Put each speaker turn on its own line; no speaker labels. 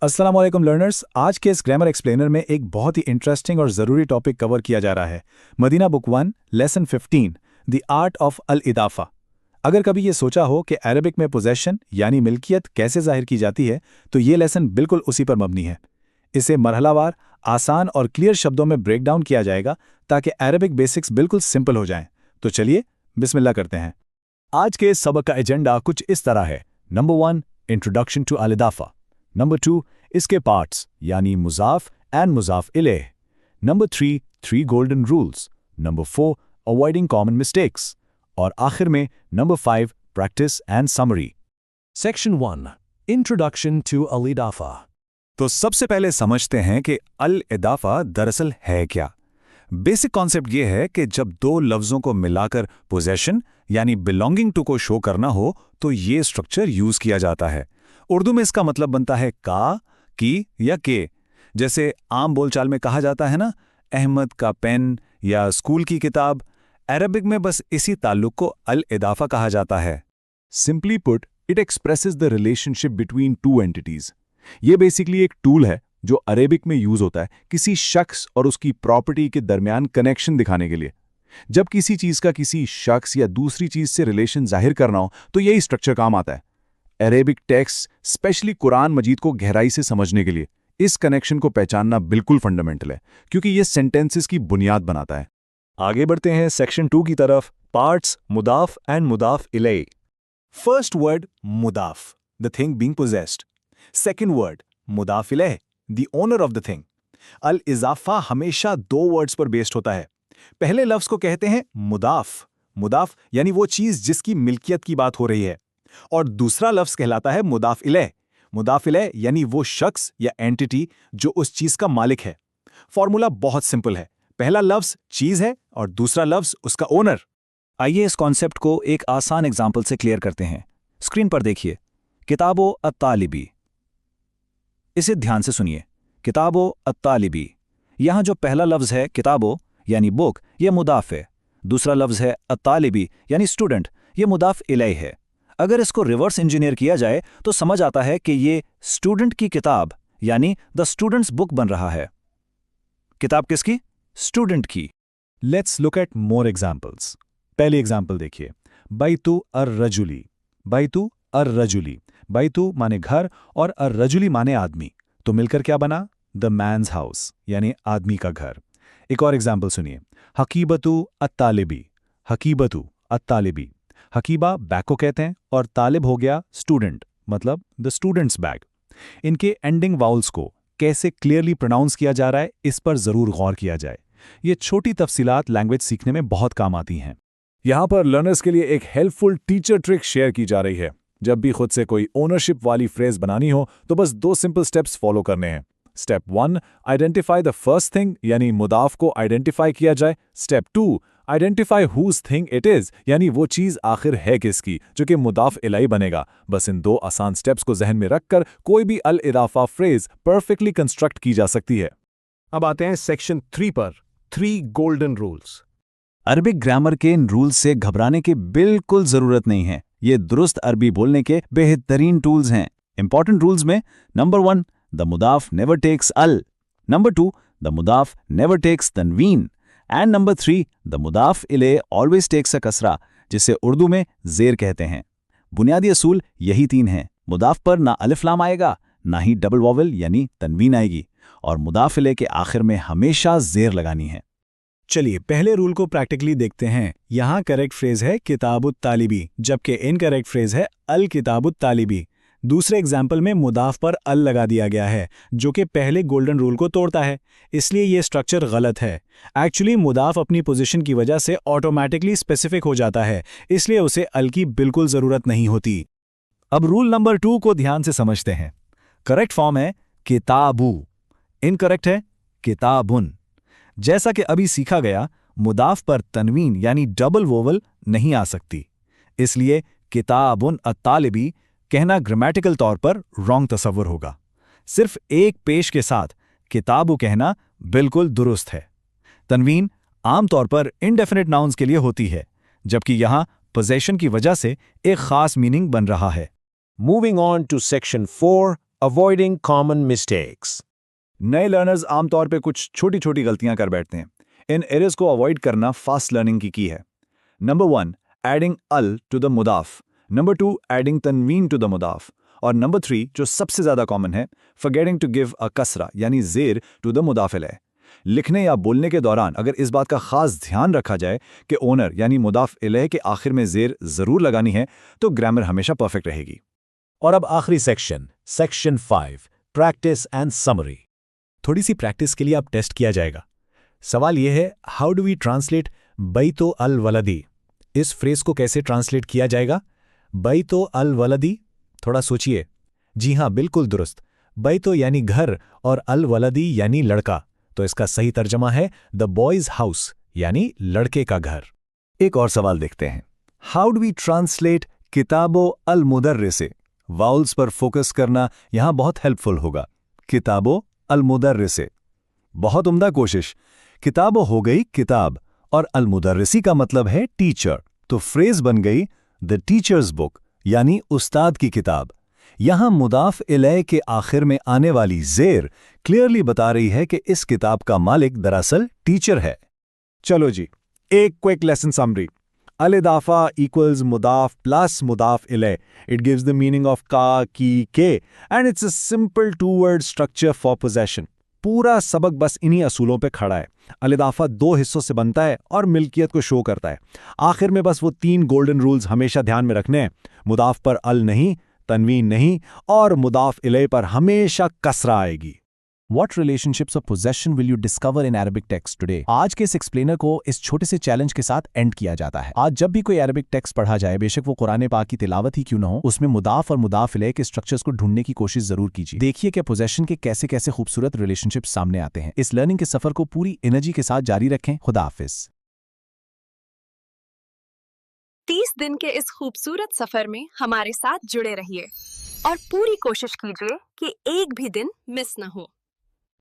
अस्सलाम वालेकुम लर्नर्स। आज के इस ग्रामर एक्सप्लेनर में एक बहुत ही इंटरेस्टिंग और ज़रूरी टॉपिक कवर किया जा रहा है। Medina book 1 lesson 15 the art of अल इदाफ़ा। अगर कभी ये सोचा हो कि अरबिक में पोजेशन यानी मिल्कियत कैसे जाहिर की जाती है तो ये लेसन बिल्कुल उसी पर मबनी है। इसे मरहलावार, आसान और क्लियर शब्दों में ब्रेक डाउन किया जाएगा ताकि अरबिक बेसिक्स बिल्कुल सिंपल हो जाएं। तो चलिए बिस्मिल्लाह करते हैं। आज के इस सबक का एजेंडा कुछ इस तरह है। नंबर 1 इंट्रोडक्शन टू अल इदाफ़ा। नंबर 2 इसके पार्ट्स यानी मुज़ाफ एंड मुज़ाफ इलेह। नंबर 3 3 golden rules. Number 4 avoiding common mistakes. और आखिर में number 5 practice and summary.
Section 1 introduction to अल इदाफ़ा।
तो सबसे पहले समझते हैं कि अल इदाफ़ा दरअसल है क्या। बेसिक कॉन्सेप्ट ये है कि जब दो लफ्ज़ों को मिलाकर पोजेशन यानी बिलोंगिंग टू को शो करना हो तो ये स्ट्रक्चर यूज़ किया जाता है। उर्दू में इसका मतलब बनता है का, की या के। जैसे आम बोलचाल में कहा जाता है ना, अहमद का पेन या स्कूल की किताब। अरबिक में बस इसी ताल्लुक को अल इदाफ़ा कहा जाता है।
Simply put, it expresses the relationship between two entities. ये बेसिकली एक टूल है जो अरेबिक में यूज होता है किसी शख्स और उसकी प्रॉपर्टी के दरमियान कनेक्शन दिखाने के लिए। जब किसी चीज का किसी शख्स या दूसरी चीज से रिलेशन जाहिर करना हो तो यही स्ट्रक्चर काम आता है। अरेबिक टेक्स्ट, स्पेशली कुरान मजीद को गहराई से समझने के लिए इस कनेक्शन को पहचानना बिल्कुल फंडामेंटल है, क्योंकि ये सेंटेंसेस की बुनियाद बनाता है।
आगे बढ़ते हैं सेक्शन 2 की तरफ। पार्ट्स, मुदाफ एंड मुदाफ इलैह। फर्स्ट वर्ड मुदाफ, the thing being possessed. Second word मुदाफ इलैह, the owner of the thing. अल इजाफा हमेशा दो वर्ड्स पर बेस्ड होता है। पहले लफ्ज को कहते हैं मुदाफ। मुदाफ यानी वो चीज जिसकी मिल्कियत की बात हो रही है, और दूसरा लफ्ज कहलाता है मुदाफ इलैह। मुदाफ इलैह यानी वो शख्स या एंटिटी जो उस चीज का मालिक है। फॉर्मूला बहुत सिंपल है। पहला लफ्ज चीज है और दूसरा लफ्ज उसका ओनर। आइए इस कॉन्सेप्ट को एक आसान एग्जाम्पल से क्लियर करते हैं। स्क्रीन पर देखिए, किताबो अत्तालिबी। इसे ध्यान से सुनिए, किताबो अत्तालिबी। यहां जो पहला लफ्ज है किताबो यानी बुक, यह मुदाफ है। दूसरा लफ्ज है अत्तालिबी यानी स्टूडेंट, यह मुदाफ इलैह है। अगर इसको रिवर्स इंजीनियर किया जाए तो समझ आता है कि ये स्टूडेंट की किताब यानी द स्टूडेंट्स बुक बन रहा है। किताब किसकी? स्टूडेंट की। Let's look at more examples. पहली एग्जाम्पल देखिए, बैतु अर्रजुली। बैतु अर्रजुली। बैतु माने घर और अर्रजुली माने आदमी, तो मिलकर क्या बना? द मैन्स हाउस यानी आदमी का घर। एक और एग्जाम्पल सुनिए, हकीबतु अत्तालिबी। हकीबतु अत्तालिबी। हकीबा बैग को कहते हैं और तालिब हो गया स्टूडेंट, मतलब द स्टूडेंट्स बैग। इनके एंडिंग वाउल्स को कैसे क्लियरली प्रोनाउंस किया जा रहा है इस पर जरूर गौर किया जाए। ये छोटी तफसीलात लैंग्वेज सीखने में बहुत काम आती हैं।
यहाँ पर लर्नर्स के लिए एक हेल्पफुल टीचर ट्रिक शेयर की जा रही है। जब भी खुद से कोई ओनरशिप वाली फ्रेज बनानी हो तो बस 2 सिंपल स्टेप्स फॉलो करने हैं। Step 1 identify the first thing यानी मुदाफ को आइडेंटिफाई किया जाए। Step 2 identify whose thing it is यानी वो चीज आखिर है किसकी, जो कि मुदाफ इलैह बनेगा। बस इन 2 आसान स्टेप्स को जहन में रखकर कोई भी अल इदाफा फ्रेज परफेक्टली कंस्ट्रक्ट की जा सकती है।
अब आते हैं सेक्शन 3 पर, 3 गोल्डन रूल्स।
अरबिक ग्रामर के इन रूल्स से घबराने की बिल्कुल जरूरत नहीं है। ये दुरुस्त अरबी बोलने के बेहतरीन टूल्स हैं। इंपॉर्टेंट रूल्स में नंबर 1 द मुदाफ नेवर टेक्स अल। नंबर 2 द मुदाफ नेवर टेक्स तनवीन। एंड नंबर 3 द मुदाफ इलैह ऑलवेज टेक्स अ कसरा, जिसे उर्दू में जेर कहते हैं। बुनियादी असूल यही 3 हैं। मुदाफ पर ना अलिफ लाम आएगा, ना ही डबल वॉवल यानी तनवीन आएगी, और मुदाफ इलैह के आखिर में हमेशा जेर लगानी है। चलिए पहले रूल को प्रैक्टिकली देखते हैं। यहाँ करेक्ट फ्रेज है किताबुत तालिबी, जबकि इनकरेक्ट फ्रेज है अल किताबुत तालिबी। दूसरे एग्जाम्पल में मुदाफ पर अल लगा दिया गया है, जो कि पहले गोल्डन रूल को तोड़ता है, इसलिए ये स्ट्रक्चर गलत है। एक्चुअली मुदाफ अपनी पोजीशन की वजह से ऑटोमेटिकली स्पेसिफिक हो जाता है, इसलिए उसे अल की बिल्कुल जरूरत नहीं होती। अब रूल नंबर 2 को ध्यान से समझते हैं। करेक्ट फॉर्म है किताबू, इनकरेक्ट है किताबुन। जैसा कि अभी सीखा गया, मुदाफ पर तनवीन यानी डबल वोवल नहीं आ सकती, इसलिए किताबुन अत्तालिबी कहना ग्रामेटिकल तौर पर रॉन्ग तसव्वुर होगा। सिर्फ एक पेश के साथ किताबु कहना बिल्कुल दुरुस्त है। तनवीन आमतौर पर इनडेफिनिट नाउन्स के लिए होती है, जबकि यहां पोजेशन की वजह से एक खास मीनिंग बन रहा है।
Moving on to section 4 avoiding common mistakes.
नए लर्नर्स आमतौर पे कुछ छोटी छोटी गलतियां कर बैठते हैं। इन एरर्स को अवॉइड करना फास्ट लर्निंग की है। नंबर 1, एडिंग अल टू द मुदाफ। नंबर 2, एडिंग तनवीन टू द मुदाफ। और नंबर 3, जो सबसे ज्यादा कॉमन है, फॉरगेटिंग टू गिव अ कसरा यानी जेर टू द मुदाफ इलैह। लिखने या बोलने के दौरान अगर इस बात का खास ध्यान रखा जाए कि ओनर यानी मुदाफ इलैह के आखिर में जेर जरूर लगानी है, तो ग्रामर हमेशा परफेक्ट रहेगी।
और अब आखिरी section, section 5, practice and summary. थोड़ी सी प्रैक्टिस के लिए अब टेस्ट किया जाएगा। सवाल यह है, हाउ डू वी ट्रांसलेट बैतो अल वलदी? इस फ्रेज को कैसे ट्रांसलेट किया जाएगा? बैतो अल वलदी, थोड़ा सोचिए। जी हां, बिल्कुल दुरुस्त। बैतो यानी घर और अल वलदी यानी लड़का, तो इसका सही तर्जमा है द बॉयज हाउस यानी लड़के का घर।
एक और सवाल देखते हैं, हाउ डू वी ट्रांसलेट किताबो अल मुदर्रिसे? वाउल्स पर फोकस करना यहां बहुत हेल्पफुल होगा। किताबो अल मुदर्रिसे, बहुत उम्दा कोशिश। किताबो हो गई किताब और अल मुदर्रिसी का मतलब है टीचर, तो फ्रेज बन गई द टीचर्स बुक यानी उस्ताद की किताब। यहां मुदाफ इलैह के आखिर में आने वाली जेर क्लियरली बता रही है कि इस किताब का मालिक दरअसल टीचर है। चलो जी, एक क्विक लेसन समरी। अल इदाफा इक्वल्स मुदाफ प्लस मुदाफ इलैह। It gives the meaning of का, की, के and it's a simple 2-word structure for possession. पूरा सबक बस इन्हीं असूलों पे खड़ा है। अल इदाफा 2 हिस्सों से बनता है और मिल्कियत को शो करता है। आखिर में बस वो 3 गोल्डन रूल्स हमेशा ध्यान में रखने हैं। मुदाफ पर अल नहीं, तनवीन नहीं और मुदाफ इलैह पर हमेशा कसरा आएगी।
What relationships of possession will you discover in Arabic text today? आज के इस एक्सप्लेनर को इस छोटे से चैलेंज के साथ एंड किया जाता है। आज जब भी कोई अरबिक टेक्स्ट पढ़ा जाए, बेशक वो कुरान पाक की तिलावत ही क्यों ना हो, उसमें मुदाफ और मुदाफ इलैह के स्ट्रक्चर्स को ढूंढने की कोशिश जरूर कीजिए। देखिए कि पोजेशन के कैसे कैसे खूबसूरत रिलेशनशिप्स सामने आते हैं। इस लर्निंग के सफर को पूरी एनर्जी के साथ जारी रखें। खुदा हाफिज।
30 दिन के इस खूबसूरत सफर में हमारे साथ जुड़े रहिए और पूरी कोशिश कीजिए कि एक भी दिन मिस न हो।